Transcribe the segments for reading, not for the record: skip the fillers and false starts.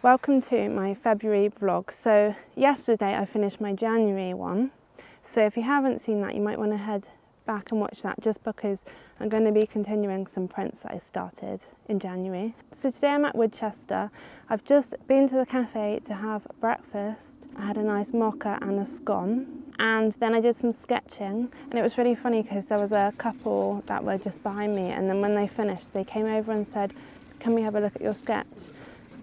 Welcome to my February vlog. So yesterday I finished my January one. So if you haven't seen that, you might want to head back and watch that, just because I'm going to be continuing some prints that I started in January. So today I'm at Woodchester. I've just been to the cafe to have breakfast. I had a nice mocha and a scone, and then I did some sketching, and it was really funny because there was a couple that were just behind me, and then when they finished they came over and said, "Can we have a look at your sketch?"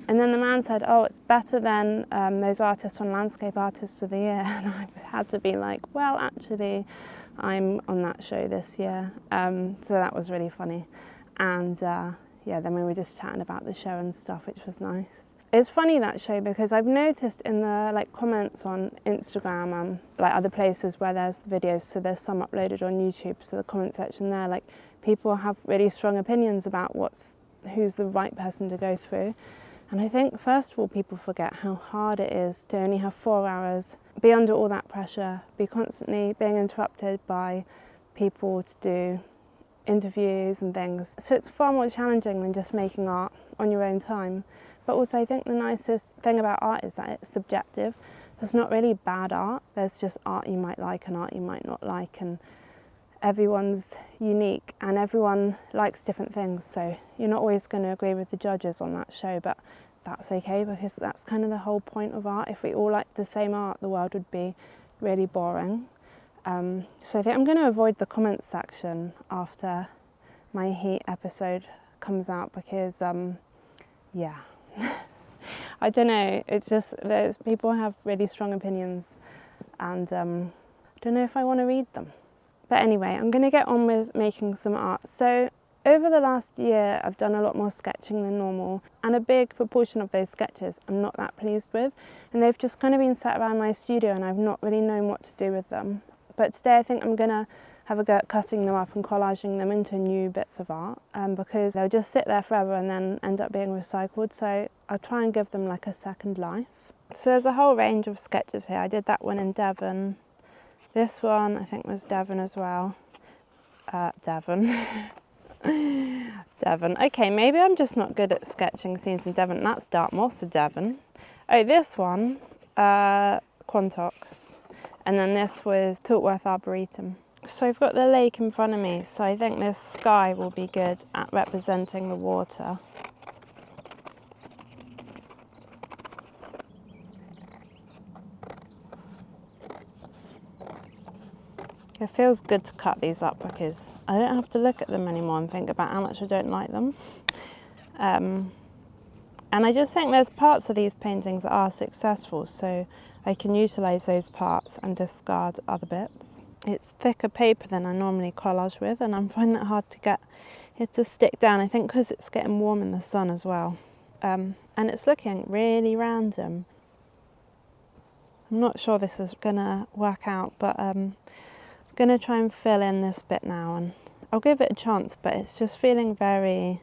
And then the man said, "Oh, it's better than those artists on Landscape Artist of the Year." And I had to be like, well, actually, I'm on that show this year. So that was really funny. And yeah, then we were just chatting about the show and stuff, which was nice. It's funny, that show, because I've noticed in the comments on Instagram, other places where there's videos, so there's some uploaded on YouTube, so the comment section there, people have really strong opinions about who's the right person to go through. And I think, first of all, people forget how hard it is to only have 4 hours, be under all that pressure, be constantly being interrupted by people to do interviews and things. So it's far more challenging than just making art on your own time. But also, I think the nicest thing about art is that it's subjective. There's not really bad art, there's just art you might like and art you might not like, and everyone's unique and everyone likes different things, so you're not always going to agree with the judges on that show, but that's okay, because that's kind of the whole point of art. If we all liked the same art, the world would be really boring. So I think I'm going to avoid the comments section after my heat episode comes out, because yeah, I don't know, it's just people have really strong opinions, and I don't know if I want to read them. But anyway, I'm going to get on with making some art. So over the last year, I've done a lot more sketching than normal, and a big proportion of those sketches I'm not that pleased with, and they've just kind of been sat around my studio and I've not really known what to do with them. But today I think I'm going to have a go at cutting them up and collaging them into new bits of art, because they'll just sit there forever and then end up being recycled, so I'll try and give them like a second life. So there's a whole range of sketches here. I did that one in Devon. This one I think was Devon as well. Devon. Devon. Okay, maybe I'm just not good at sketching scenes in Devon. That's Dartmouth, of Devon. Oh, this one, Quantox. And then this was Tiltworth Arboretum. So I've got the lake in front of me, so I think this sky will be good at representing the water. It feels good to cut these up because I don't have to look at them anymore and think about how much I don't like them. And I just think there's parts of these paintings that are successful, so I can utilise those parts and discard other bits. It's thicker paper than I normally collage with, and I'm finding it hard to get it to stick down, I think because it's getting warm in the sun as well. And it's looking really random. I'm not sure this is going to work out, but I'm going to try and fill in this bit now, and I'll give it a chance, but it's just feeling very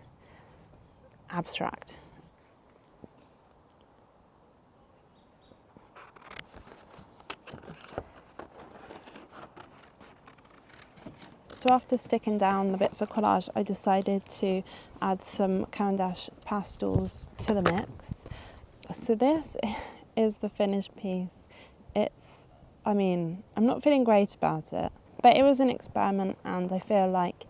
abstract. So after sticking down the bits of collage, I decided to add some Caran pastels to the mix. So this is the finished piece. I'm not feeling great about it, but it was an experiment, and I feel like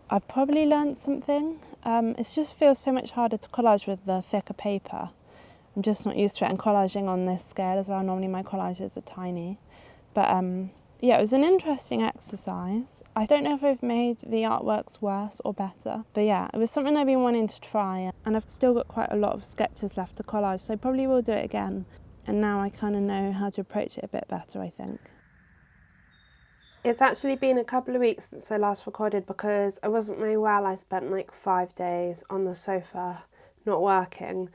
I probably learned something. It just feels so much harder to collage with the thicker paper. I'm just not used to it, and collaging on this scale as well. Normally my collages are tiny. But yeah, it was an interesting exercise. I don't know if I've made the artworks worse or better, but yeah, it was something I've been wanting to try, and I've still got quite a lot of sketches left to collage, so I probably will do it again. And now I kind of know how to approach it a bit better, I think. It's actually been a couple of weeks since I last recorded because I wasn't very well. I spent like 5 days on the sofa not working,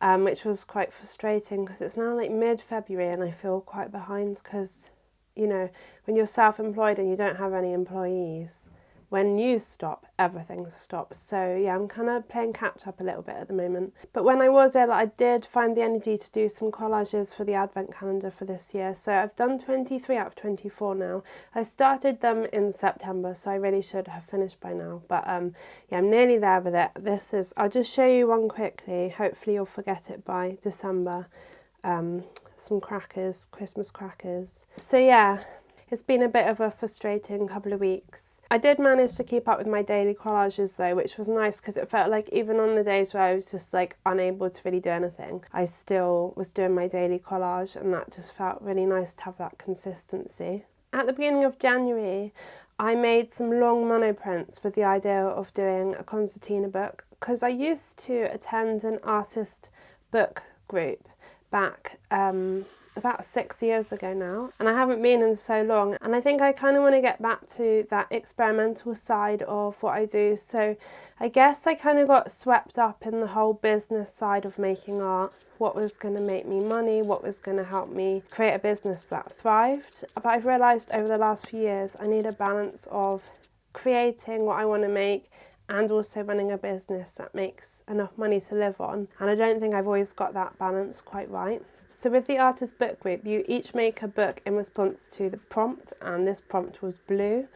which was quite frustrating because it's now like mid-February and I feel quite behind because, you know, when you're self-employed and you don't have any employees, when you stop, everything stops. So yeah, I'm kind of playing catch up a little bit at the moment. But when I was ill, I did find the energy to do some collages for the advent calendar for this year. So I've done 23 out of 24 now. I started them in September, so I really should have finished by now. But yeah, I'm nearly there with it. This is, I'll just show you one quickly. Hopefully you'll forget it by December. Some crackers, Christmas crackers. So yeah, it's been a bit of a frustrating couple of weeks. I did manage to keep up with my daily collages though, which was nice because it felt like even on the days where I was just like unable to really do anything, I still was doing my daily collage, and that just felt really nice to have that consistency. At the beginning of January, I made some long monoprints with the idea of doing a concertina book, because I used to attend an artist book group back about 6 years ago now, and I haven't been in so long, and I think I kind of want to get back to that experimental side of what I do. So I guess I kind of got swept up in the whole business side of making art, what was going to make me money, what was going to help me create a business that thrived. But I've realised over the last few years I need a balance of creating what I want to make and also running a business that makes enough money to live on. And I don't think I've always got that balance quite right. So with the artist book group, you each make a book in response to the prompt, and this prompt was blue.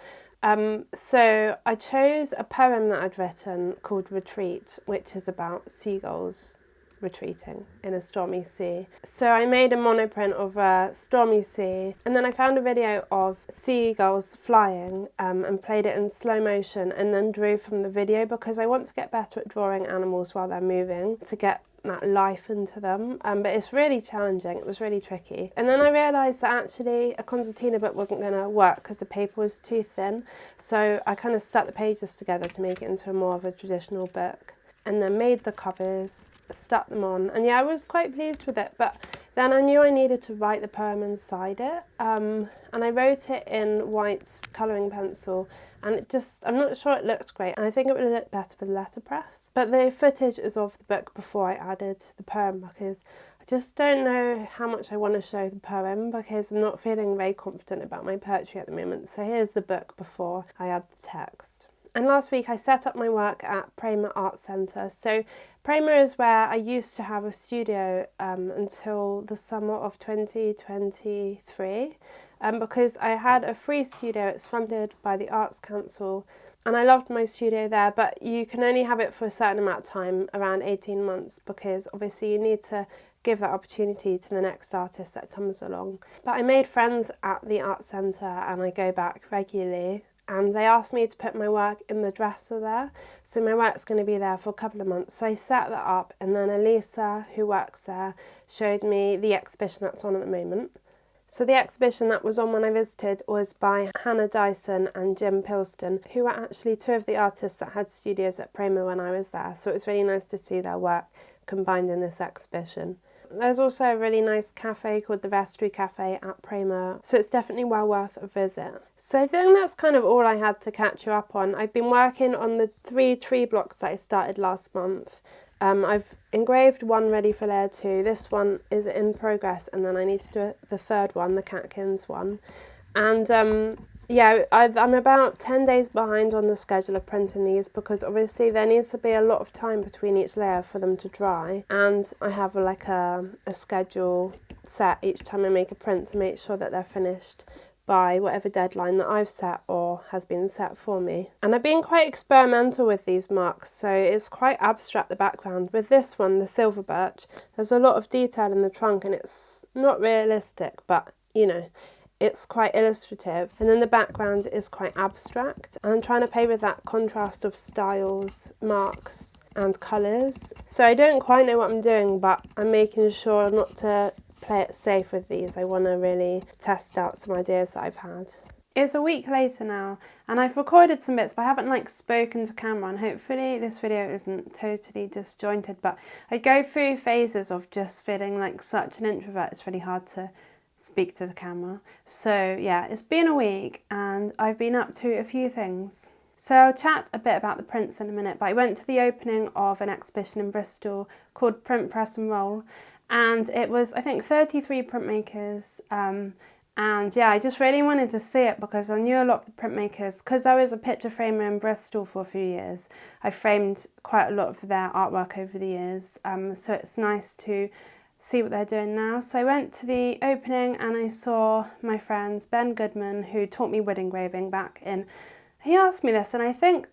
So I chose a poem that I'd written called Retreat, which is about seagulls retreating in a stormy sea. So I made a monoprint of a stormy sea, and then I found a video of seagulls flying and played it in slow motion, and then drew from the video, because I want to get better at drawing animals while they're moving to get that life into them, but it's really challenging. It was really tricky. And then I realised that actually a concertina book wasn't going to work because the paper was too thin, so I kind of stuck the pages together to make it into more of a traditional book, and then made the covers, stuck them on, and yeah, I was quite pleased with it. But then I knew I needed to write the poem inside it, and I wrote it in white colouring pencil, and it just, I'm not sure it looked great, and I think it would have looked better with letterpress. But the footage is of the book before I added the poem, because I just don't know how much I want to show the poem, because I'm not feeling very confident about my poetry at the moment. So here's the book before I add the text. And last week I set up my work at Prema Art Centre. So Prema is where I used to have a studio until the summer of 2023, because I had a free studio. It's funded by the Arts Council, and I loved my studio there, but you can only have it for a certain amount of time, around 18 months, because obviously you need to give that opportunity to the next artist that comes along. But I made friends at the Art Centre, and I go back regularly. And they asked me to put my work in the dresser there. So my work's going to be there for a couple of months. So I set that up, and then Elisa, who works there, showed me the exhibition that's on at the moment. So the exhibition that was on when I visited was by Hannah Dyson and Jim Pilston, who were actually two of the artists that had studios at Prema when I was there. So it was really nice to see their work combined in this exhibition. There's also a really nice cafe called the Vestry Cafe at Prema, so it's definitely well worth a visit. So I think that's kind of all I had to catch you up on. I've been working on the 3 tree blocks that I started last month. I've engraved one ready for layer 2. This one is in progress, and then I need to do the third one, the Catkins one. And yeah, I'm about 10 days behind on the schedule of printing these, because obviously there needs to be a lot of time between each layer for them to dry, and I have like a schedule set each time I make a print to make sure that they're finished by whatever deadline that I've set or has been set for me. And I've been quite experimental with these marks, so it's quite abstract, the background. With this one, the silver birch, there's a lot of detail in the trunk, and it's not realistic, but you know, it's quite illustrative, and then the background is quite abstract, and I'm trying to play with that contrast of styles, marks and colours. So I don't quite know what I'm doing, but I'm making sure not to play it safe with these. I want to really test out some ideas that I've had. It's a week later now, and I've recorded some bits, but I haven't spoken to camera, and hopefully this video isn't totally disjointed, but I go through phases of just feeling like such an introvert. It's really hard to speak to the camera. So yeah, it's been a week and I've been up to a few things. So I'll chat a bit about the prints in a minute, but I went to the opening of an exhibition in Bristol called Print, Press and Roll, and it was, I think, 33 printmakers, And yeah, I just really wanted to see it because I knew a lot of the printmakers, because I was a picture framer in Bristol for a few years. I framed quite a lot of their artwork over the years, so it's nice to see what they're doing now. So I went to the opening and I saw my friends Ben Goodman, who taught me wood engraving back in, he asked me this and I think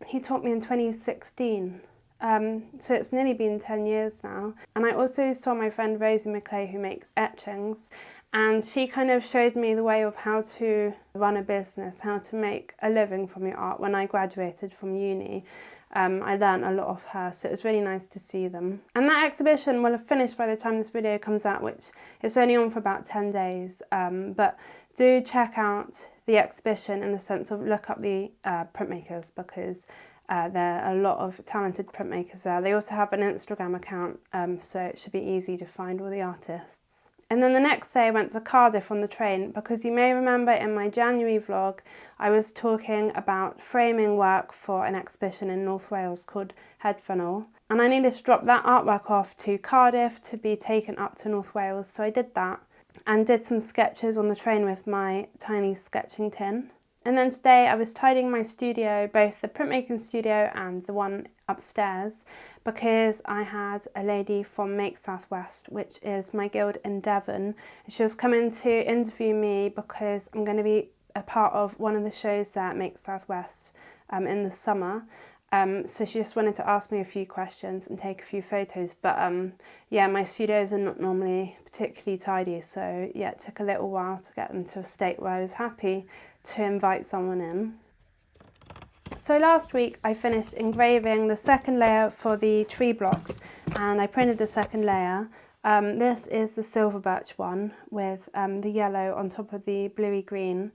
he taught me in 2016. So it's nearly been 10 years now. And I also saw my friend Rosie McClay, who makes etchings, and she kind of showed me the way of how to run a business, how to make a living from your art. When I graduated from uni, I learned a lot of her, so it was really nice to see them. And that exhibition will have finished by the time this video comes out, which is only on for about 10 days. But do check out the exhibition in the sense of look up the printmakers, because there are a lot of talented printmakers there. They also have an Instagram account, so it should be easy to find all the artists. And then the next day I went to Cardiff on the train, because you may remember in my January vlog I was talking about framing work for an exhibition in North Wales called Hedfanol. And I needed to drop that artwork off to Cardiff to be taken up to North Wales, so I did that and did some sketches on the train with my tiny sketching tin. And then today I was tidying my studio, both the printmaking studio and the one upstairs, because I had a lady from Make Southwest, which is my guild in Devon. She was coming to interview me because I'm going to be a part of one of the shows there at Make Southwest in the summer. So she just wanted to ask me a few questions and take a few photos. But yeah, my studios are not normally particularly tidy, so yeah, it took a little while to get them to a state where I was happy to invite someone in. So last week I finished engraving the second layer for the tree blocks, and I printed the second layer. This is the silver birch one with the yellow on top of the bluey green.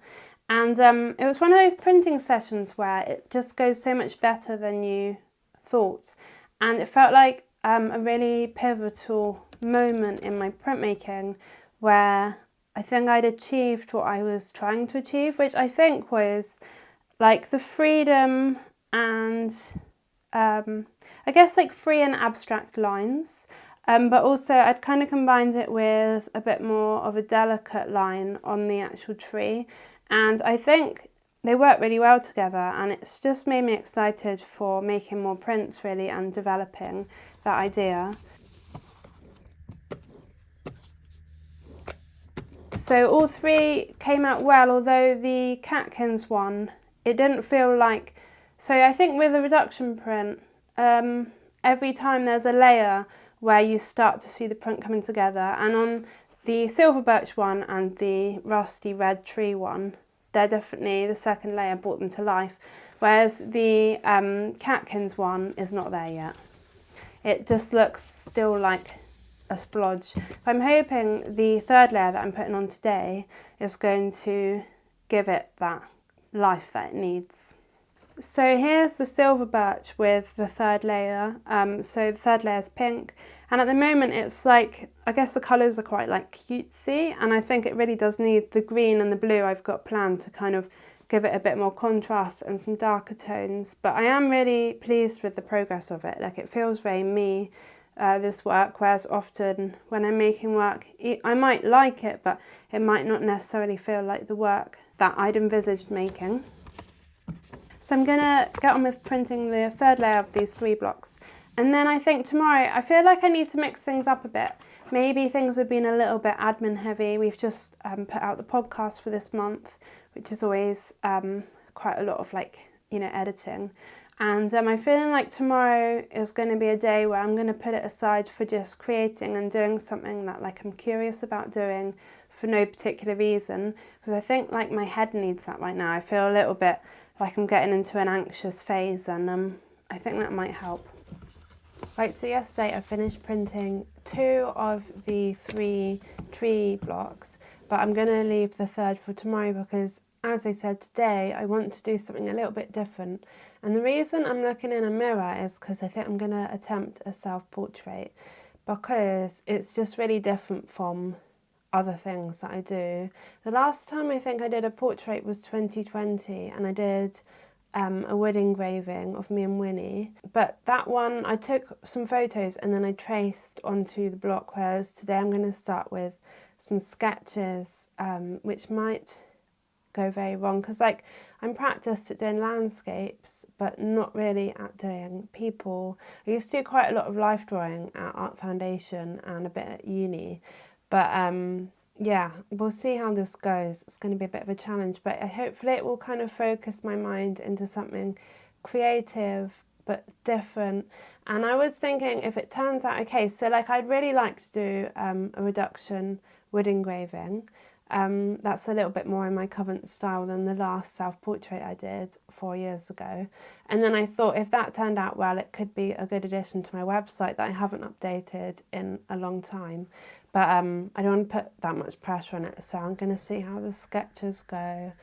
And it was one of those printing sessions where it just goes so much better than you thought. And it felt like a really pivotal moment in my printmaking where I think I'd achieved what I was trying to achieve, which I think was like the freedom and I guess like free and abstract lines. But also I'd kind of combined it with a bit more of a delicate line on the actual tree. And I think they work really well together, and it's just made me excited for making more prints really and developing that idea. So all three came out well, although the Catkins one, it didn't feel like... So I think with a reduction print, every time there's a layer where you start to see the print coming together, and on the silver birch one and the rusty red tree one, they're definitely, the second layer brought them to life, whereas the Catkins one is not there yet. It just looks still like a splodge. I'm hoping the third layer that I'm putting on today is going to give it that life that it needs. So here's the silver birch with the third layer. So the third layer is pink, and at the moment it's like, I guess the colours are quite like cutesy, and I think it really does need the green and the blue I've got planned to kind of give it a bit more contrast and some darker tones. But I am really pleased with the progress of it. Like, it feels very me, this work, whereas often when I'm making work I might like it, but it might not necessarily feel like the work that I'd envisaged making. So I'm going to get on with printing the third layer of these 3 blocks. And then I think tomorrow, I feel like I need to mix things up a bit. Maybe things have been a little bit admin heavy. We've just put out the podcast for this month, which is always quite a lot of editing. And I'm feeling like tomorrow is going to be a day where I'm going to put it aside for just creating and doing something that I'm curious about doing for no particular reason. Because I think my head needs that right now. I feel a little bit like I'm getting into an anxious phase, and I think that might help. Right, so yesterday I finished printing 2 of the 3 tree blocks, but I'm going to leave the third for tomorrow because, as I said today, I want to do something a little bit different. And the reason I'm looking in a mirror is because I think I'm going to attempt a self-portrait, because it's just really different from other things that I do. The last time I think I did a portrait was 2020, and I did a wood engraving of me and Winnie. But that one, I took some photos and then I traced onto the block, whereas today I'm going to start with some sketches, which might go very wrong, because like I'm practiced at doing landscapes but not really at doing people. I used to do quite a lot of life drawing at Art Foundation and a bit at uni, but yeah, we'll see how this goes. It's going to be a bit of a challenge, but hopefully it will kind of focus my mind into something creative but different. And I was thinking, if it turns out okay, so like I'd really like to do a reduction wood engraving. That's a little bit more in my current style than the last self-portrait I did 4 years ago. And then I thought if that turned out well, it could be a good addition to my website that I haven't updated in a long time. But I don't want to put that much pressure on it, so I'm going to see how the sketches go.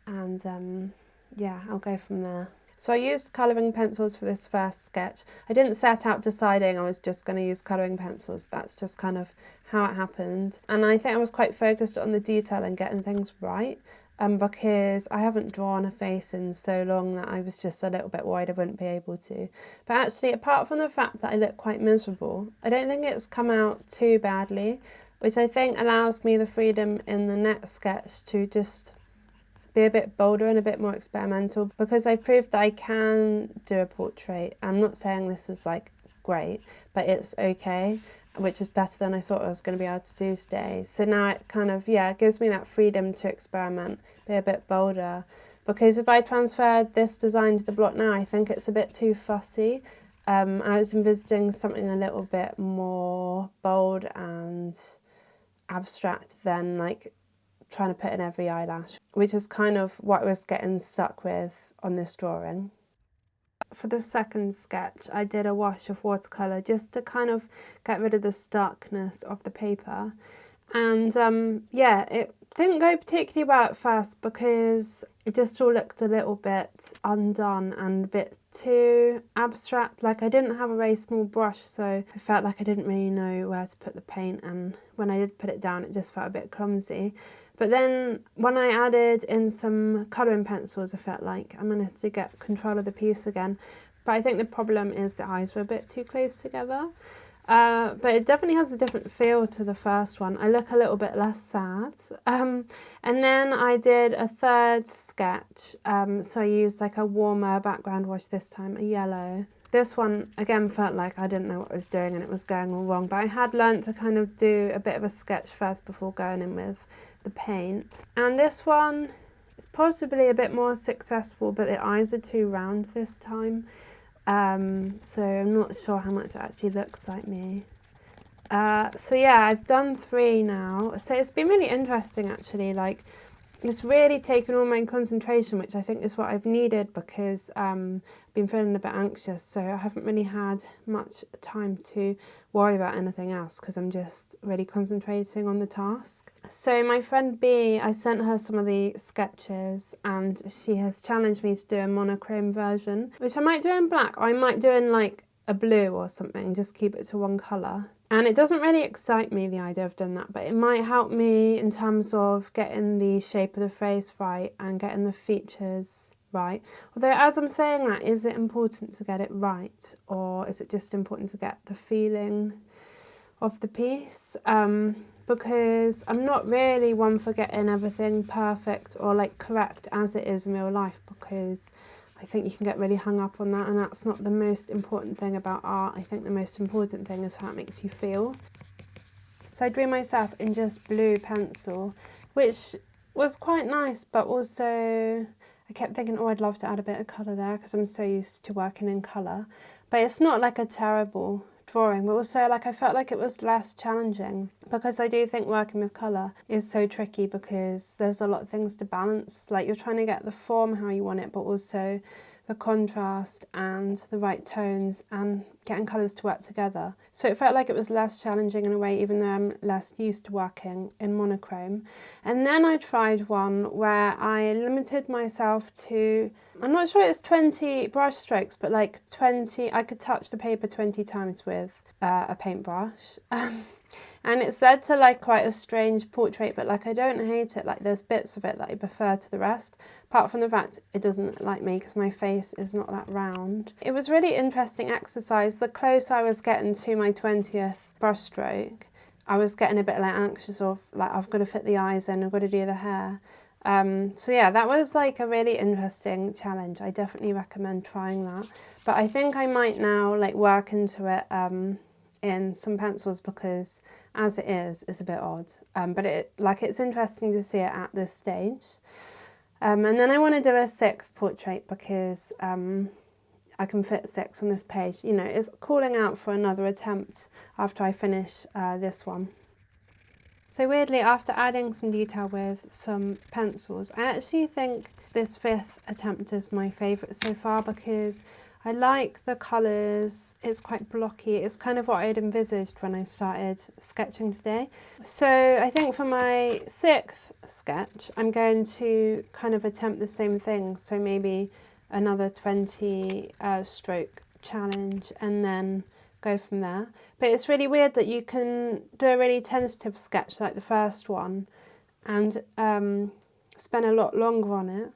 And yeah, I'll go from there. So I used colouring pencils for this first sketch. I didn't set out deciding I was just going to use colouring pencils. That's just kind of how it happened. And I think I was quite focused on the detail and getting things right, because I haven't drawn a face in so long that I was just a little bit worried I wouldn't be able to. But actually, apart from the fact that I look quite miserable, I don't think it's come out too badly, which I think allows me the freedom in the next sketch to just be a bit bolder and a bit more experimental, because I proved that I can do a portrait. I'm not saying this is like great, but it's okay, which is better than I thought I was going to be able to do today. So now it kind of, yeah, it gives me that freedom to experiment, be a bit bolder, because if I transferred this design to the block now, I think it's a bit too fussy. I was envisaging something a little bit more bold and abstract than like trying to put in every eyelash, which is kind of what I was getting stuck with on this drawing. For the second sketch, I did a wash of watercolour just to kind of get rid of the starkness of the paper. And yeah, it didn't go particularly well at first because it just all looked a little bit undone and a bit too abstract. Like I didn't have a very small brush, so I felt like I didn't really know where to put the paint, and when I did put it down it just felt a bit clumsy. But then when I added in some colouring pencils, I felt like I managed to get control of the piece again. But I think the problem is the eyes were a bit too close together. But it definitely has a different feel to the first one. I look a little bit less sad. And then I did a third sketch. So I used like a warmer background wash this time, a yellow. This one, again, felt like I didn't know what I was doing and it was going all wrong. But I had learnt to kind of do a bit of a sketch first before going in with the paint. And this one is possibly a bit more successful, but the eyes are too round this time. So I'm not sure how much it actually looks like me. So yeah, I've done 3 now. So it's been really interesting actually, like it's really taken all my concentration, which I think is what I've needed, because I've been feeling a bit anxious, so I haven't really had much time to worry about anything else because I'm just really concentrating on the task. So my friend B, I sent her some of the sketches and she has challenged me to do a monochrome version, which I might do in black, or I might do in like a blue or something, just keep it to one colour. And it doesn't really excite me, the idea of doing that, but it might help me in terms of getting the shape of the face right and getting the features right. Although as I'm saying that, is it important to get it right, or is it just important to get the feeling of the piece? Because I'm not really one for getting everything perfect or like correct as it is in real life, because I think you can get really hung up on that, and that's not the most important thing about art. I think the most important thing is how it makes you feel. So I drew myself in just blue pencil, which was quite nice, but also I kept thinking, oh, I'd love to add a bit of colour there because I'm so used to working in colour. But it's not like a terrible drawing, but also like I felt like it was less challenging, because I do think working with colour is so tricky because there's a lot of things to balance. Like you're trying to get the form how you want it, but also the contrast and the right tones and getting colours to work together. So it felt like it was less challenging in a way, even though I'm less used to working in monochrome. And then I tried one where I limited myself to, I'm not sure it's 20 brush strokes, but like 20, I could touch the paper 20 times with a paintbrush. And it's led to like quite a strange portrait, but like I don't hate it. Like there's bits of it that I prefer to the rest, apart from the fact it doesn't look like me because my face is not that round. It was really interesting exercise. The closer I was getting to my 20th brush stroke, I was getting a bit like anxious of like I've got to fit the eyes in, I've got to do the hair. So yeah, that was like a really interesting challenge. I definitely recommend trying that. But I think I might now like work into it in some pencils, because as it is, it's a bit odd. But it's interesting to see it at this stage. And then I want to do a 6th portrait, because I can fit 6 on this page. You know, it's calling out for another attempt after I finish this one. So weirdly, after adding some detail with some pencils, I actually think this 5th attempt is my favourite so far, because I like the colours, it's quite blocky, it's kind of what I'd envisaged when I started sketching today. So I think for my 6th sketch, I'm going to kind of attempt the same thing, so maybe another 20 stroke challenge and then go from there. But it's really weird that you can do a really tentative sketch like the first one and spend a lot longer on it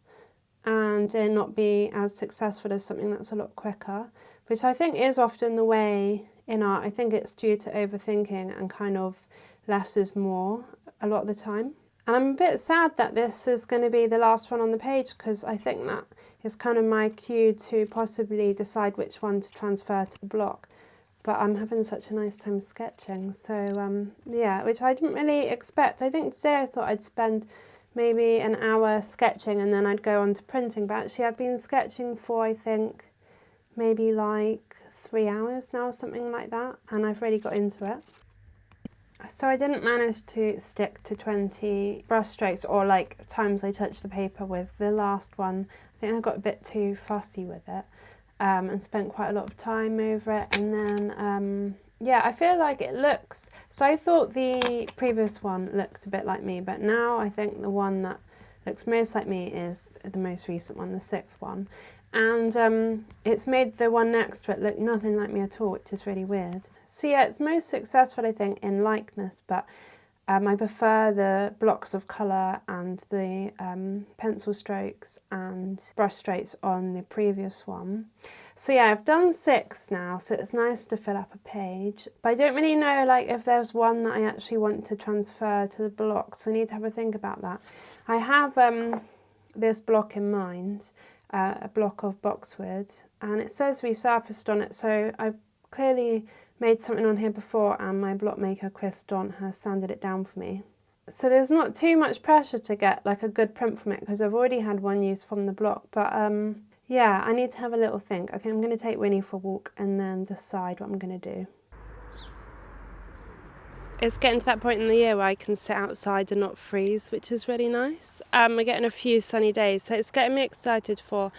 and then not be as successful as something that's a lot quicker, which I think is often the way in art. I think it's due to overthinking and kind of less is more a lot of the time. And I'm a bit sad that this is going to be the last one on the page, because I think that is kind of my cue to possibly decide which one to transfer to the block. But I'm having such a nice time sketching, so yeah, which I didn't really expect. I think today I thought I'd spend maybe an hour sketching and then I'd go on to printing, but actually I've been sketching for, I think, maybe like 3 hours now, something like that, and I've really got into it. So I didn't manage to stick to 20 brush strokes or like times I touched the paper with the last one. I think I got a bit too fussy with it. And spent quite a lot of time over it, and then yeah, I feel like it looks, so I thought the previous one looked a bit like me, but now I think the one that looks most like me is the most recent one, the 6th one, and it's made the one next to it look nothing like me at all, which is really weird. So yeah, it's most successful I think in likeness, but I prefer the blocks of colour and the pencil strokes and brush strokes on the previous one. So yeah, I've done 6 now, so it's nice to fill up a page. But I don't really know like if there's one that I actually want to transfer to the block, so I need to have a think about that. I have this block in mind, a block of boxwood, and it says resurfaced on it, so I've clearly made something on here before and my block maker Daunt has sanded it down for me. So there's not too much pressure to get like a good print from it, because I've already had one use from the block, but yeah, I need to have a little think. I think I'm going to take Winnie for a walk and then decide what I'm going to do. It's getting to that point in the year where I can sit outside and not freeze, which is really nice. We're getting a few sunny days, so it's getting me excited for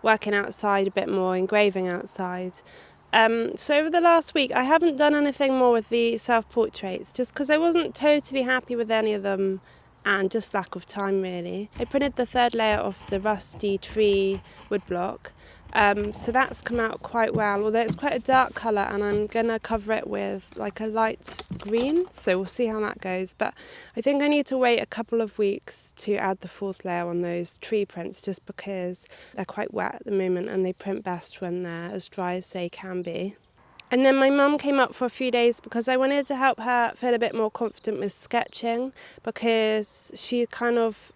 working outside a bit more, engraving outside. So over the last week I haven't done anything more with the self-portraits, just because I wasn't totally happy with any of them and just lack of time really. I printed the 3rd layer of the rusty tree woodblock, so that's come out quite well, although it's quite a dark colour, and I'm going to cover it with like a light green, so we'll see how that goes. But I think I need to wait a couple of weeks to add the 4th layer on those tree prints, just because they're quite wet at the moment and they print best when they're as dry as they can be. And then my mum came up for a few days because I wanted to help her feel a bit more confident with sketching, because she kind of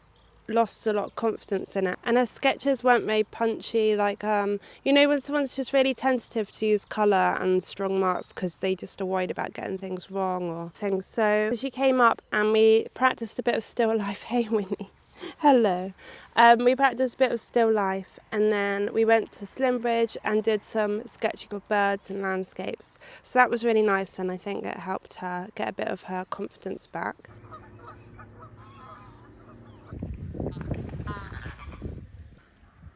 lost a lot of confidence in it, and her sketches weren't very punchy, like you know when someone's just really tentative to use colour and strong marks because they just are worried about getting things wrong or things. So she came up and we practiced a bit of still life. Hey Winnie, hello. We practiced a bit of still life, and then we went to Slimbridge and did some sketching of birds and landscapes, so that was really nice, and I think it helped her get a bit of her confidence back.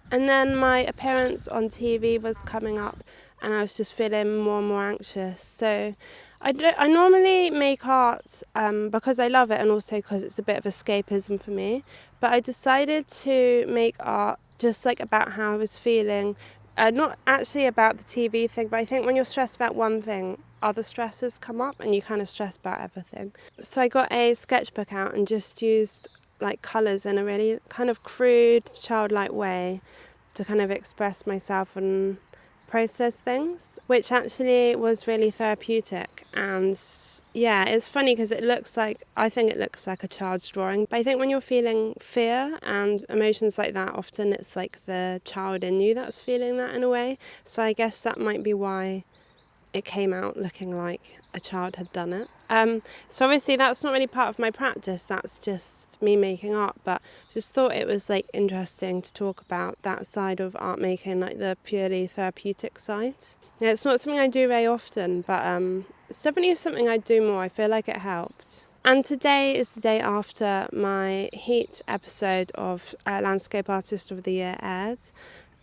And then my appearance on TV was coming up and I was just feeling more and more anxious. So I normally make art because I love it and also because it's a bit of escapism for me. But I decided to make art just like about how I was feeling. Not actually about the TV thing, but I think when you're stressed about one thing, other stresses come up and you kind of stress about everything. So I got a sketchbook out and just used like colours in a really kind of crude, childlike way to kind of express myself and process things, which actually was really therapeutic, and yeah, it's funny because I think it looks like a child's drawing. But I think when you're feeling fear and emotions like that, often it's like the child in you that's feeling that in a way. So I guess that might be why it came out looking like a child had done it. So obviously that's not really part of my practice, that's just me making art, but just thought it was like interesting to talk about that side of art making, like the purely therapeutic side. Yeah, it's not something I do very often, but it's definitely something I do more. I feel like it helped. And today is the day after my Heat episode of Landscape Artist of the Year aired.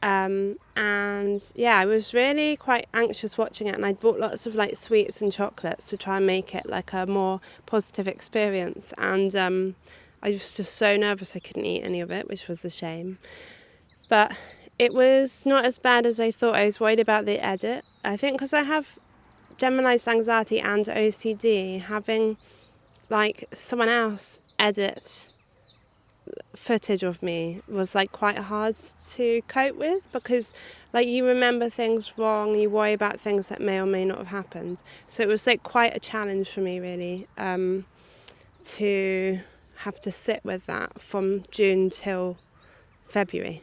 And yeah, I was really quite anxious watching it, and I bought lots of like sweets and chocolates to try and make it like a more positive experience. And I was just so nervous I couldn't eat any of it, which was a shame. But it was not as bad as I thought. I was worried about the edit. I think because I have generalised anxiety and OCD, having like someone else edit footage of me was like quite hard to cope with, because like you remember things wrong, you worry about things that may or may not have happened. So it was like quite a challenge for me really, to have to sit with that from June till February.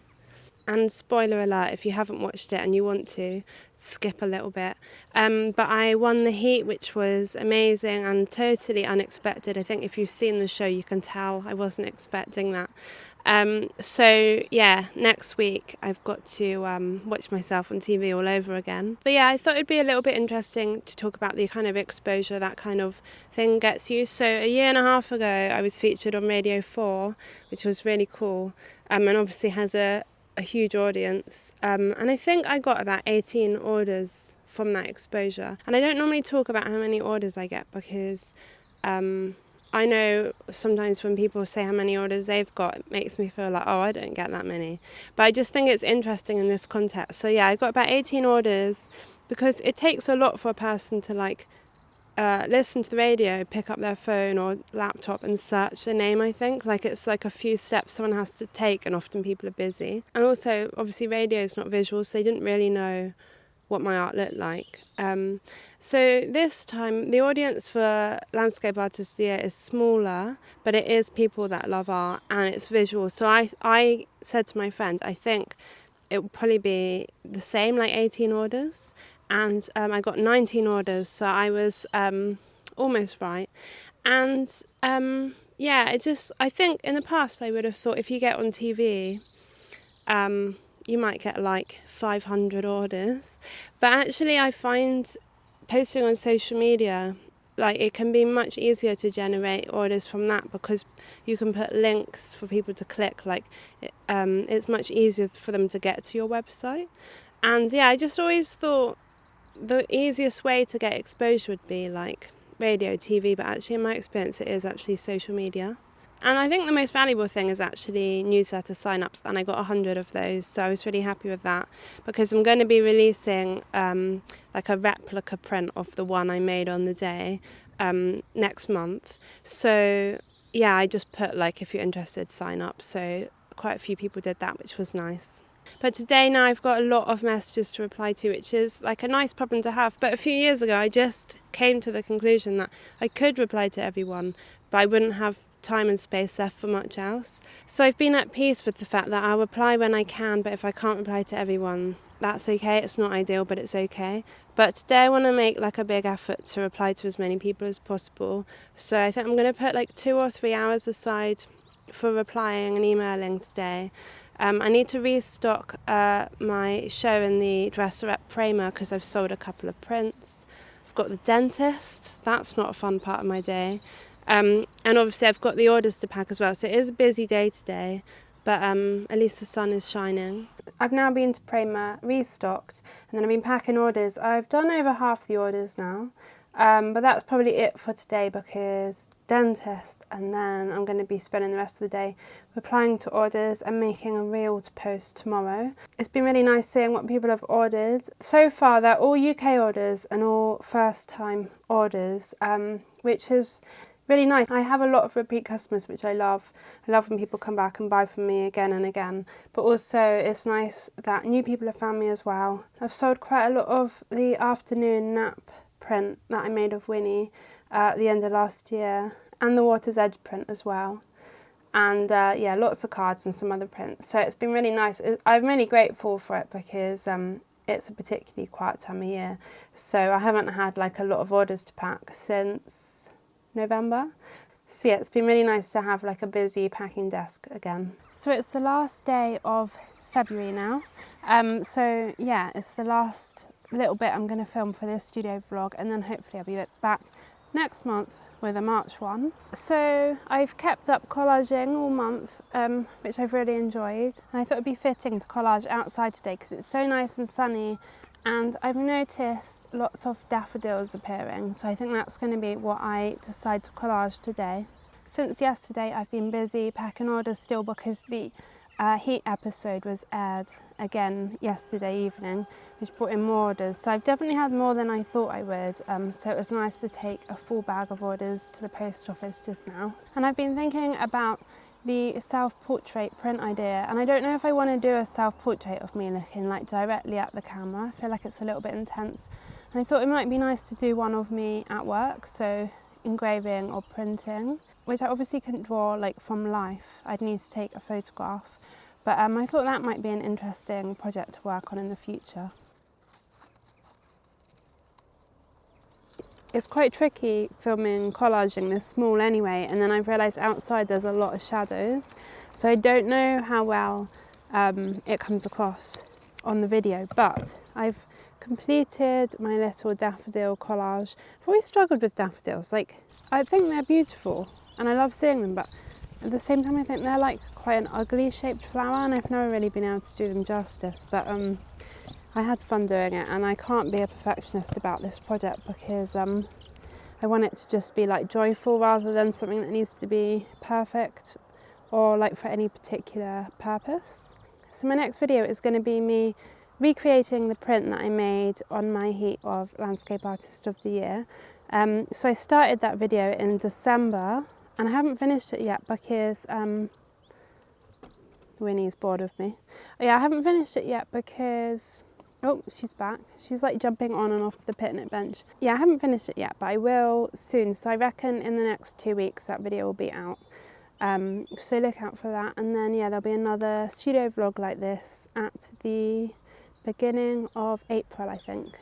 And spoiler alert, if you haven't watched it and you want to, skip a little bit. But I won the Heat, which was amazing and totally unexpected. I think if you've seen the show, you can tell I wasn't expecting that. So yeah, next week I've got to watch myself on TV all over again. But yeah, I thought it'd be a little bit interesting to talk about the kind of exposure that kind of thing gets you. So a year and a half ago, I was featured on Radio 4, which was really cool, and obviously has a huge audience, and I think I got about 18 orders from that exposure. And I don't normally talk about how many orders I get, because I know sometimes when people say how many orders they've got, it makes me feel like, oh, I don't get that many. But I just think it's interesting in this context. So yeah, I got about 18 orders, because it takes a lot for a person to like listen to the radio, pick up their phone or laptop and search a name. I think like it's like a few steps someone has to take, and often people are busy. And also obviously radio is not visual, so they didn't really know what my art looked like. So this time the audience for Landscape Artist of the Year is smaller, but it is people that love art and it's visual. So I said to my friends, I think it will probably be the same, like 18 orders. And I got 19 orders, so I was almost right. And yeah, I think in the past I would have thought if you get on TV, you might get like 500 orders. But actually I find posting on social media, like it can be much easier to generate orders from that, because you can put links for people to click. Like it's much easier for them to get to your website. And yeah, I just always thought the easiest way to get exposure would be like radio, TV, but actually in my experience it is actually social media. And I think the most valuable thing is actually newsletter sign-ups, and I got 100 of those, so I was really happy with that, because I'm going to be releasing like a replica print of the one I made on the day next month. So yeah, I just put like, if you're interested, sign up. So quite a few people did that, which was nice. But today now I've got a lot of messages to reply to, which is like a nice problem to have. But a few years ago I just came to the conclusion that I could reply to everyone, but I wouldn't have time and space left for much else. So I've been at peace with the fact that I'll reply when I can, but if I can't reply to everyone, that's okay. It's not ideal, but it's okay. But today I want to make like a big effort to reply to as many people as possible. So I think I'm going to put like 2 or 3 hours aside for replying and emailing today. I need to restock my show in the dresser at Prema, because I've sold a couple of prints. I've got the dentist, that's not a fun part of my day. And obviously I've got the orders to pack as well, so it is a busy day today, but at least the sun is shining. I've now been to Prema, restocked, and then I've been packing orders. I've done over half the orders now, but that's probably it for today, because dentist, and then I'm going to be spending the rest of the day replying to orders and making a reel to post tomorrow. It's been really nice seeing what people have ordered. So far they're all UK orders and all first time orders, which is really nice. I have a lot of repeat customers, which I love. I love when people come back and buy from me again and again, but also it's nice that new people have found me as well. I've sold quite a lot of the afternoon nap print that I made of Winnie at the end of last year, and the Water's Edge print as well. And yeah, lots of cards and some other prints. So it's been really nice. I'm really grateful for it because it's a particularly quiet time of year. So I haven't had like a lot of orders to pack since November. So yeah, it's been really nice to have like a busy packing desk again. So it's the last day of February now. So yeah, it's the last little bit I'm going to film for this studio vlog, and then hopefully I'll be back next month with a March one. So I've kept up collaging all month, which I've really enjoyed. And I thought it'd be fitting to collage outside today because it's so nice and sunny, and I've noticed lots of daffodils appearing. So I think that's going to be what I decide to collage today. Since yesterday I've been busy packing orders still because the Heat episode was aired again yesterday evening, which brought in more orders. So I've definitely had more than I thought I would. So it was nice to take a full bag of orders to the post office just now. And I've been thinking about the self-portrait print idea, and I don't know if I want to do a self-portrait of me looking like directly at the camera. I feel like it's a little bit intense. And I thought it might be nice to do one of me at work, so engraving or printing, which I obviously couldn't draw like from life. I'd need to take a photograph. But I thought that might be an interesting project to work on in the future. It's quite tricky filming collaging this small anyway, and then I've realised outside there's a lot of shadows, so I don't know how well it comes across on the video, but I've completed my little daffodil collage. I've always struggled with daffodils. Like, I think they're beautiful and I love seeing them, but at the same time I think they're like quite an ugly shaped flower, and I've never really been able to do them justice. But I had fun doing it, and I can't be a perfectionist about this project because I want it to just be like joyful rather than something that needs to be perfect or like for any particular purpose. So my next video is going to be me recreating the print that I made on my heat of Landscape Artist of the Year. So I started that video in December, and I haven't finished it yet because Winnie's bored of me. Yeah, I haven't finished it yet because, oh, she's back. She's like jumping on and off the picnic bench. Yeah, I haven't finished it yet, but I will soon. So I reckon in the next 2 weeks that video will be out. So look out for that. And then yeah, there'll be another studio vlog like this at the beginning of April, I think.